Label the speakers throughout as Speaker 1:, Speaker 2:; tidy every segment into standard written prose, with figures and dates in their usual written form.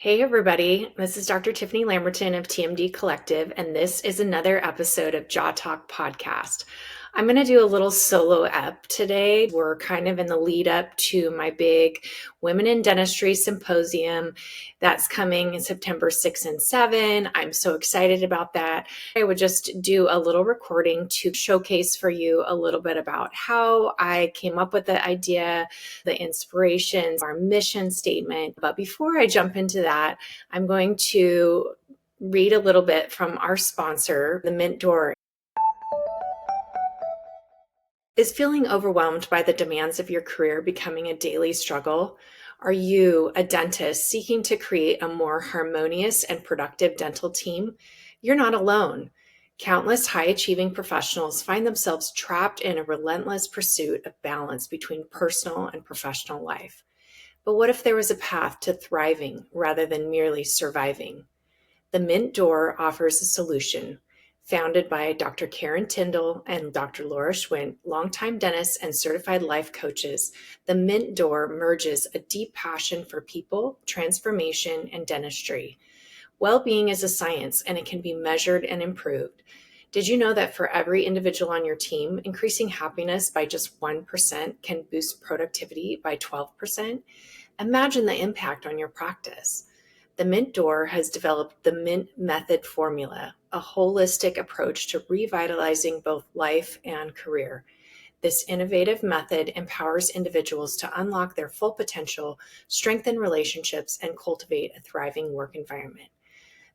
Speaker 1: Hey everybody, this is Dr. Tiffany Lamberton of TMD Collective, and this is another episode of Jaw Talk Podcast. I'm going to do a little solo ep today. We're kind of in the lead up to my big Women in Dentistry Symposium that's coming in September 6 and 7. I'm so excited about that. I would just do a little recording to showcase for you a little bit about how I came up with the idea, the inspirations, our mission statement. But before I jump into that, I'm going to read a little bit from our sponsor, the Mint Door. Is feeling overwhelmed by the demands of your career becoming a daily struggle? Are you a dentist seeking to create a more harmonious and productive dental team? You're not alone. Countless high-achieving professionals find themselves trapped in a relentless pursuit of balance between personal and professional life. But what if there was a path to thriving rather than merely surviving? The Mint Door offers a solution. Founded by Dr. Karen Tyndall and Dr. Laura Schwint, longtime dentists and certified life coaches, the Mint Door merges a deep passion for people, transformation, and dentistry. Well-being is a science, and it can be measured and improved. Did you know that for every individual on your team, increasing happiness by just 1% can boost productivity by 12%? Imagine the impact on your practice. The Mint Door has developed the Mint Method Formula, a holistic approach to revitalizing both life and career. This innovative method empowers individuals to unlock their full potential, strengthen relationships, and cultivate a thriving work environment.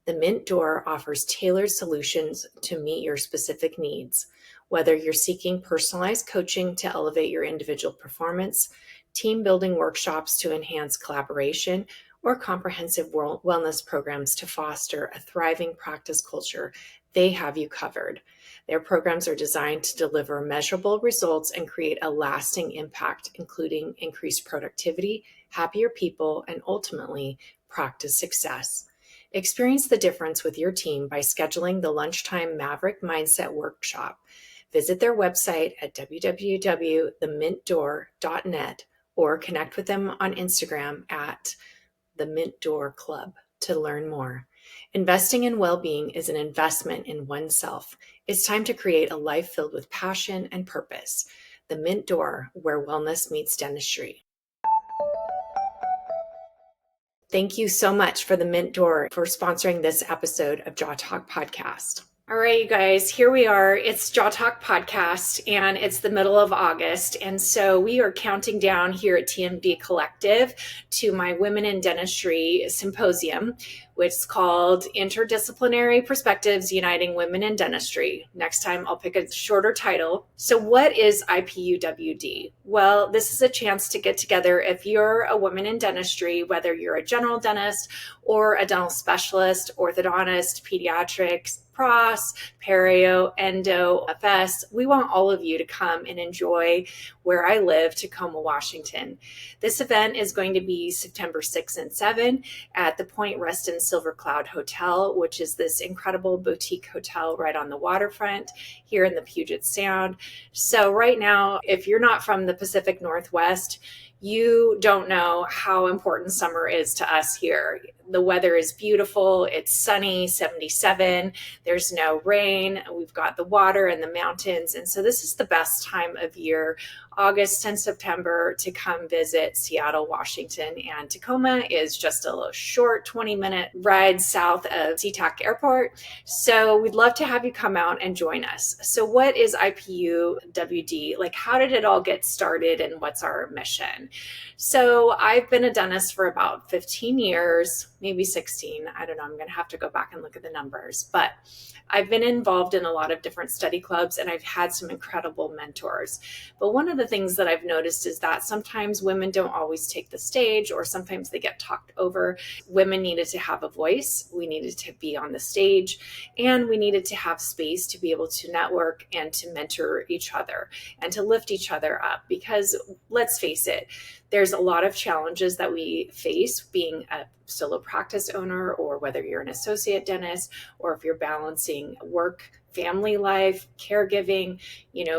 Speaker 1: The Mint Door offers tailored solutions to meet your specific needs. Whether you're seeking personalized coaching to elevate your individual performance, team building workshops to enhance collaboration, or comprehensive wellness programs to foster a thriving practice culture, they have you covered. Their programs are designed to deliver measurable results and create a lasting impact, including increased productivity, happier people, and ultimately, practice success. Experience the difference with your team by scheduling the Lunchtime Maverick Mindset Workshop. Visit their website at www.themintdoor.net or connect with them on Instagram at the Mint Door Club to learn more. Investing in well-being is an investment in oneself. It's time to create a life filled with passion and purpose. The Mint Door, where wellness meets dentistry. Thank you so much for the Mint Door for sponsoring this episode of Jaw Talk Podcast. All right, you guys, here we are. It's Jaw Talk Podcast, and it's the middle of August. And so we are counting down here at TMD Collective to my Women in Dentistry Symposium, which is called Interdisciplinary Perspectives Uniting Women in Dentistry. Next time, I'll pick a shorter title. So what is IPUWD? Well, this is a chance to get together if you're a woman in dentistry, whether you're a general dentist or a dental specialist, orthodontist, pediatrics, pros, perio, endo, FS. We want all of you to come and enjoy where I live, Tacoma, Washington. This event is going to be September 6 and 7 at the Point Reston Silver Cloud Hotel, which is this incredible boutique hotel right on the waterfront here in the Puget Sound. So right now, if you're not from the Pacific Northwest, you don't know how important summer is to us here. The weather is beautiful. It's sunny, 77. There's no rain. We've got the water and the mountains. And so this is the best time of year, August and September, to come visit Seattle, Washington. And Tacoma is just a little short 20-minute ride south of SeaTac Airport. So we'd love to have you come out and join us. So what is IPUWD? Like, how did it all get started and what's our mission? So I've been a dentist for about 15 years, maybe 16. I don't know. I'm going to have to go back and look at the numbers. But I've been involved in a lot of different study clubs, and I've had some incredible mentors. But one of the things that I've noticed is that sometimes women don't always take the stage, or sometimes they get talked over. Women needed to have a voice. We needed to be on the stage, and we needed to have space to be able to network and to mentor each other and to lift each other up. Because let's face it, there's a lot of challenges that we face being a solo practice owner, or whether you're an associate dentist, or if you're balancing work, family life, caregiving.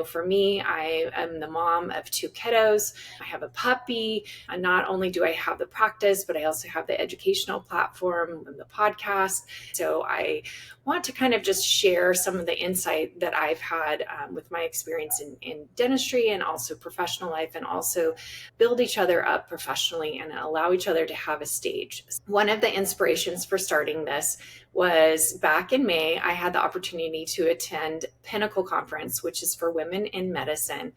Speaker 1: For me, I am the mom of 2 kiddos. I have a puppy. And not only do I have the practice, but I also have the educational platform and the podcast. So I want to kind of just share some of the insight that I've had with my experience in dentistry and also professional life, and also build each other up professionally and allow each other to have a stage. One of the inspirations for starting this was back in May. I had the opportunity to attend Pinnacle Conference, which is for women in medicine.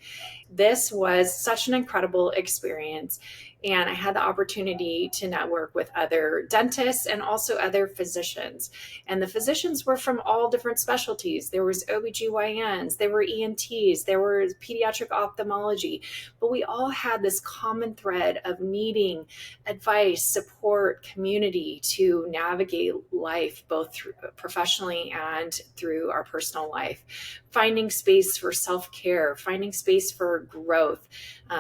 Speaker 1: This was such an incredible experience. And I had the opportunity to network with other dentists and also other physicians. And the physicians were from all different specialties. There was OBGYNs, there were ENTs, there were pediatric ophthalmology, but we all had this common thread of needing advice, support, community to navigate life, both professionally and through our personal life. Finding space for self-care, finding space for growth,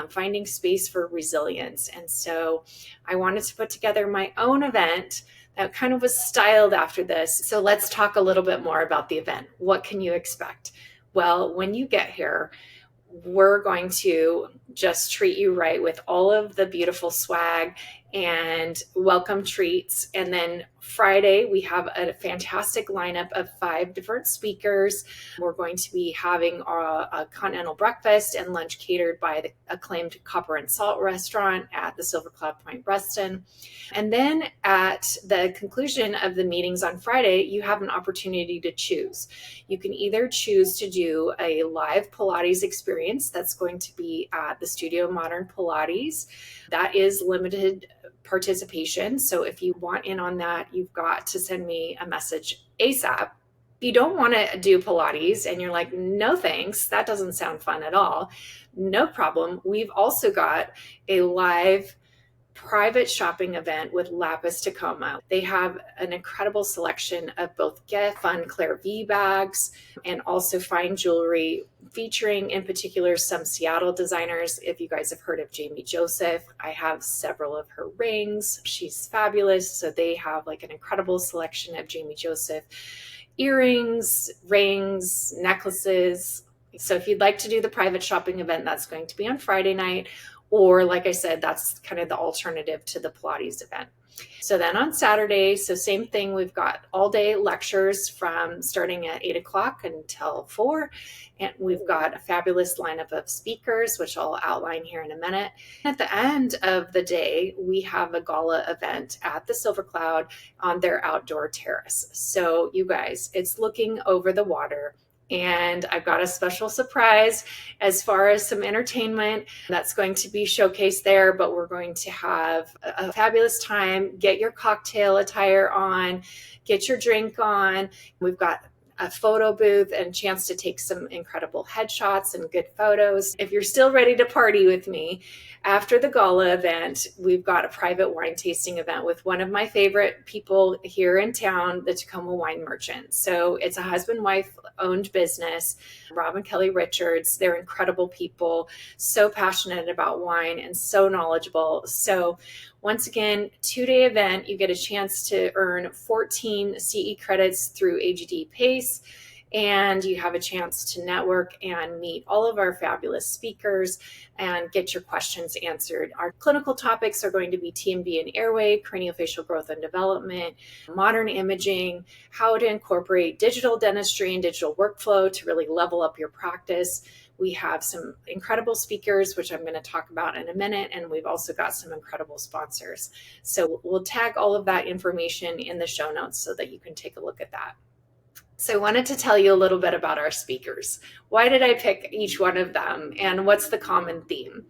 Speaker 1: finding space for resilience. And so I wanted to put together my own event that kind of was styled after this. So let's talk a little bit more about the event. What can you expect? Well, when you get here, we're going to just treat you right with all of the beautiful swag and welcome treats. And then Friday, we have a fantastic lineup of 5 different speakers. We're going to be having a continental breakfast and lunch catered by the acclaimed Copper and Salt restaurant at the Silver Cloud Point, Reston. And then at the conclusion of the meetings on Friday, you have an opportunity to choose. You can either choose to do a live Pilates experience that's going to be at the Studio Modern Pilates. That is limited participation. So if you want in on that, you've got to send me a message ASAP. If you don't want to do Pilates and you're like, no thanks, that doesn't sound fun at all, no problem. We've also got a live private shopping event with Lapis Tacoma. They have an incredible selection of both gift, fun Claire V bags, and also fine jewelry, featuring in particular some Seattle designers. If you guys have heard of Jamie Joseph, I have several of her rings. She's fabulous. So they have like an incredible selection of Jamie Joseph earrings, rings, necklaces. So if you'd like to do the private shopping event, that's going to be on Friday night. Or like I said, that's kind of the alternative to the Pilates event. So then on Saturday, so same thing, we've got all day lectures from starting at 8 o'clock until 4. And we've got a fabulous lineup of speakers, which I'll outline here in a minute. At the end of the day, we have a gala event at the Silver Cloud on their outdoor terrace. So you guys, it's looking over the water. And I've got a special surprise as far as some entertainment that's going to be showcased there, but we're going to have a fabulous time. Get your cocktail attire on, get your drink on. We've got a photo booth and a chance to take some incredible headshots and good photos. If you're still ready to party with me, after the gala event, we've got a private wine tasting event with one of my favorite people here in town, the Tacoma Wine Merchant. So it's a husband-wife owned business, Rob and Kelly Richards. They're incredible people, so passionate about wine and so knowledgeable. So once again, 2-day event, you get a chance to earn 14 CE credits through AGD PACE, and you have a chance to network and meet all of our fabulous speakers and get your questions answered. Our clinical topics are going to be TMD and airway, craniofacial growth and development, modern imaging, how to incorporate digital dentistry and digital workflow to really level up your practice. We have some incredible speakers, which I'm going to talk about in a minute, and we've also got some incredible sponsors. So we'll tag all of that information in the show notes so that you can take a look at that. So I wanted to tell you a little bit about our speakers. Why did I pick each one of them, and what's the common theme?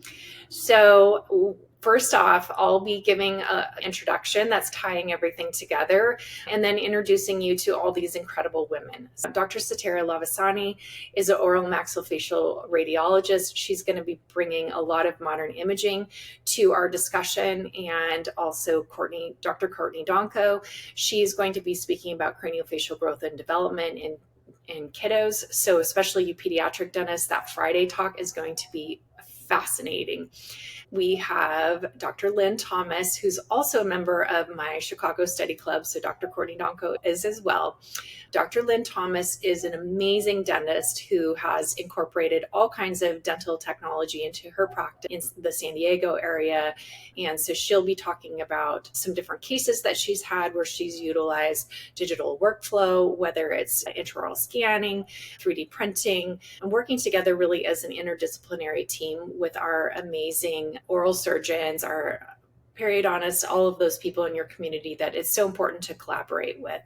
Speaker 1: So first off, I'll be giving an introduction that's tying everything together and then introducing you to all these incredible women. So Dr. Satara Lavasani is an oral maxillofacial radiologist. She's going to be bringing a lot of modern imaging to our discussion, and also Dr. Courtney Donko. She's going to be speaking about craniofacial growth and development in kiddos. So especially you pediatric dentists, that Friday talk is going to be fascinating. We have Dr. Lynn Thomas, who's also a member of my Chicago Study Club. So Dr. Courtney Donko is as well. Dr. Lynn Thomas is an amazing dentist who has incorporated all kinds of dental technology into her practice in the San Diego area. And so she'll be talking about some different cases that she's had where she's utilized digital workflow, whether it's intraoral scanning, 3D printing, and working together really as an interdisciplinary team with our amazing oral surgeons, our periodontists, all of those people in your community that it's so important to collaborate with.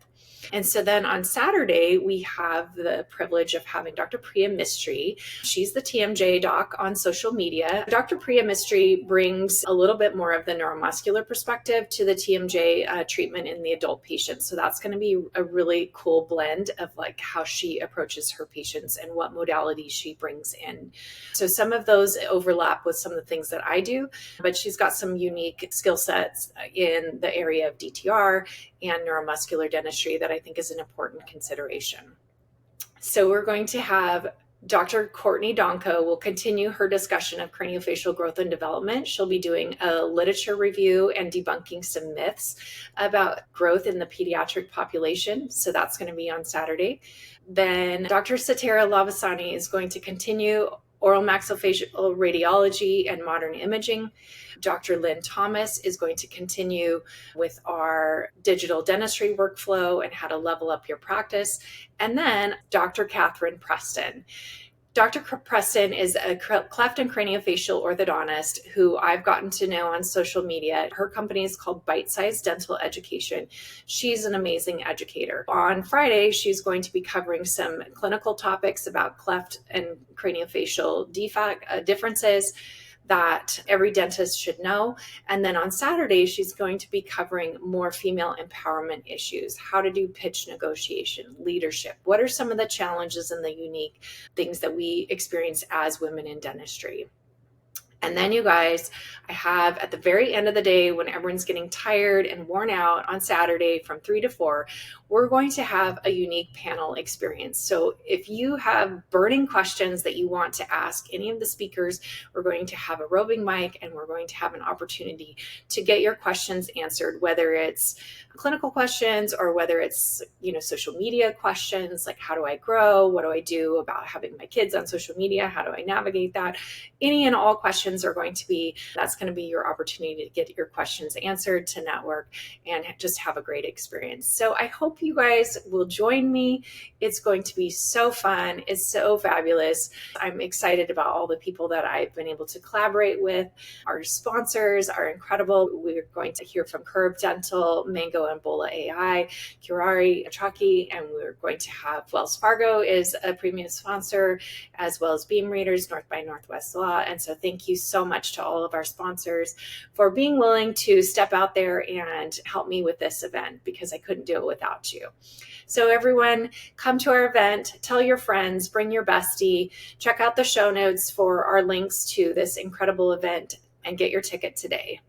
Speaker 1: And so then on Saturday, we have the privilege of having Dr. Priya Mistry. She's the TMJ doc on social media. Dr. Priya Mistry brings a little bit more of the neuromuscular perspective to the TMJ treatment in the adult patients. So that's going to be a really cool blend of like how she approaches her patients and what modalities she brings in. So some of those overlap with some of the things that I do, but she's got some unique skill sets in the area of DTR and neuromuscular dentistry that I think is an important consideration. So we're going to have Dr. Courtney Donko will continue her discussion of craniofacial growth and development. She'll be doing a literature review and debunking some myths about growth in the pediatric population. So that's going to be on Saturday. Then Dr. Satara Lavasani is going to continue oral maxillofacial radiology and modern imaging. Dr. Lynn Thomas is going to continue with our digital dentistry workflow and how to level up your practice. And then Dr. Catherine Preston. Dr. Preston is a cleft and craniofacial orthodontist who I've gotten to know on social media. Her company is called Bite Size Dental Education. She's an amazing educator. On Friday, she's going to be covering some clinical topics about cleft and craniofacial differences that every dentist should know. And then on Saturday, she's going to be covering more female empowerment issues, how to do pitch negotiation, leadership. What are some of the challenges and the unique things that we experience as women in dentistry? And then you guys, I have at the very end of the day when everyone's getting tired and worn out on Saturday from 3 to 4, we're going to have a unique panel experience. So if you have burning questions that you want to ask any of the speakers, we're going to have a roving mic and we're going to have an opportunity to get your questions answered, whether it's clinical questions or whether it's, social media questions, like how do I grow? What do I do about having my kids on social media? How do I navigate that? Any and all questions are going to be, that's going to be your opportunity to get your questions answered, to network and just have a great experience. So I hope you guys will join me. It's going to be so fun. It's so fabulous. I'm excited about all the people that I've been able to collaborate with. Our sponsors are incredible. We're going to hear from Curb Dental, Mango and Bola.AI, Kuraray, and we're going to have Wells Fargo is a premium sponsor, as well as BeamReaders, North by Northwest Law. And so thank you so much to all of our sponsors for being willing to step out there and help me with this event, because I couldn't do it without you. So everyone, come to our event, tell your friends, bring your bestie, check out the show notes for our links to this incredible event, and get your ticket today.